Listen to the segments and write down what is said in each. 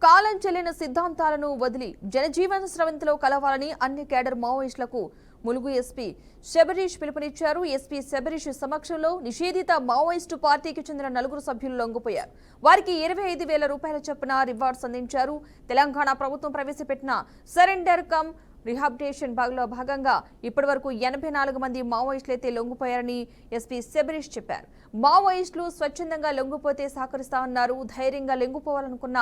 కాలం చెల్లిన సిద్ధాంతాలను వదిలి జనజీవన స్రవంతిలో కలవాలని అన్ని కేడర్ మావోయిస్టులకు ములుగు ఎస్పీ శబరీష్ పిలుపునిచ్చారు. ఎస్పీ శబరీష్ సమక్షంలో నిషేధిత మావోయిస్టు పార్టీకి చెందిన 4 సభ్యులు లొంగిపోయారు. వారికి 25,000 రూపాయల చొప్పున రివార్డ్స్ అందించారు. తెలంగాణ ప్రభుత్వం ప్రవేశపెట్టిన సరెండర్ కమ్ రిహాబిలిటేషన్ భాగంలో భాగంగా ఇప్పటివరకు 84 మంది మావోయిస్టులైతే లొంగిపోయారని ఎస్పీ శబరీష్ చెప్పారు. మావోయిస్టులు స్వచ్ఛందంగా లొంగిపోతే సహకరిస్తామన్నారు. ధైర్యంగా లొంగిపోవాలనుకున్న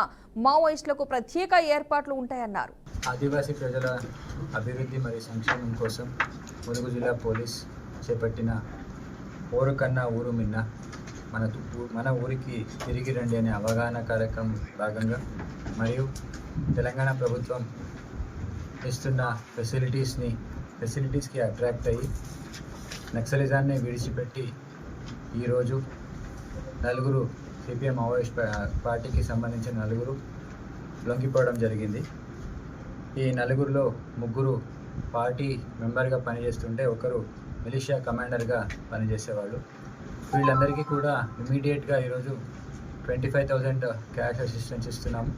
మావోయిస్టులకు ప్రత్యేక ఏర్పాట్లు ఉంటాయన్నారు. ఆదివాసీ ప్రజల అభివృద్ధి మరియు సంక్షేమం కోసం ములుగు జిల్లా పోలీస్ చేపట్టిన ఊరు కన్నా ఊరు మిన్న మన ఊరికి తిరిగి రండి అనే అవగాహన కార్యక్రమం భాగంగా మరియు తెలంగాణ ప్రభుత్వం ఇస్తున్న ఫెసిలిటీస్కి అట్రాక్ట్ అయ్యి నక్సలిజాన్ని విడిచిపెట్టి ఈరోజు 4 సిపిఎం మావోయిస్ట్ పార్టీకి సంబంధించిన 4 లొంగిపోవడం జరిగింది. ఈ 4లో 3 పార్టీ మెంబర్గా పనిచేస్తుంటే ఒకరు మిలిషియా కమాండర్గా పనిచేసేవాళ్ళు. వీళ్ళందరికీ కూడా ఇమీడియట్గా ఈరోజు 25,000 క్యాష్ అసిస్టెన్స్ ఇస్తున్నాము.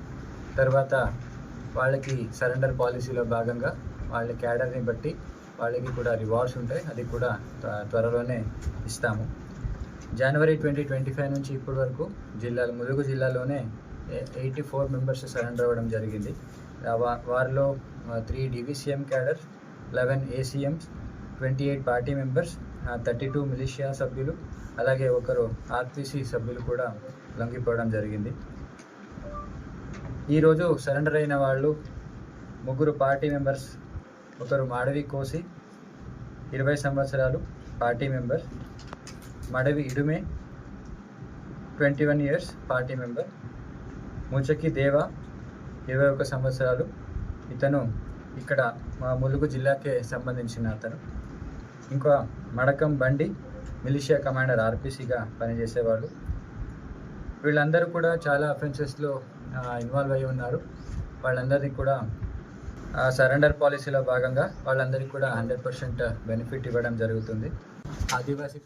తర్వాత వాళ్ళకి సరెండర్ పాలసీలో భాగంగా వాళ్ళ క్యాడర్ని బట్టి వాళ్ళకి కూడా రివార్డ్స్ ఉంటాయి. అది కూడా త్వరలోనే ఇస్తాము. జనవరి 2025 నుంచి ఇప్పటి వరకు ములుగు జిల్లాలోనే 84 మెంబర్స్ సరెండర్ అవ్వడం జరిగింది. వారిలో 3 DVCM cadre, 11 ACMs, 28 party members, 32 militia సభ్యులు, అలాగే ఒకరు RPC సభ్యులు కూడా లొంగిపోవడం జరిగింది. ఈరోజు సరెండర్ అయిన వాళ్ళు 3 పార్టీ మెంబర్స్. ఒకరు మాడవి కోసి 20 సంవత్సరాలు party member, Madavi Idume 21 years party member, Muchaki Deva 21 సంవత్సరాలు, ఇతను ఇక్కడ మా ములుగు జిల్లాకే సంబంధించిన అతను. ఇంకా మడకం బండి మిలిషియా కమాండర్ RPCగా పనిచేసేవాళ్ళు. వీళ్ళందరూ కూడా చాలా అఫెన్సెస్లో ఇన్వాల్వ్ అయి ఉన్నారు. వాళ్ళందరికీ కూడా సరెండర్ పాలసీలో భాగంగా వాళ్ళందరికీ కూడా 100% బెనిఫిట్ ఇవ్వడం జరుగుతుంది. ఆదివాసీ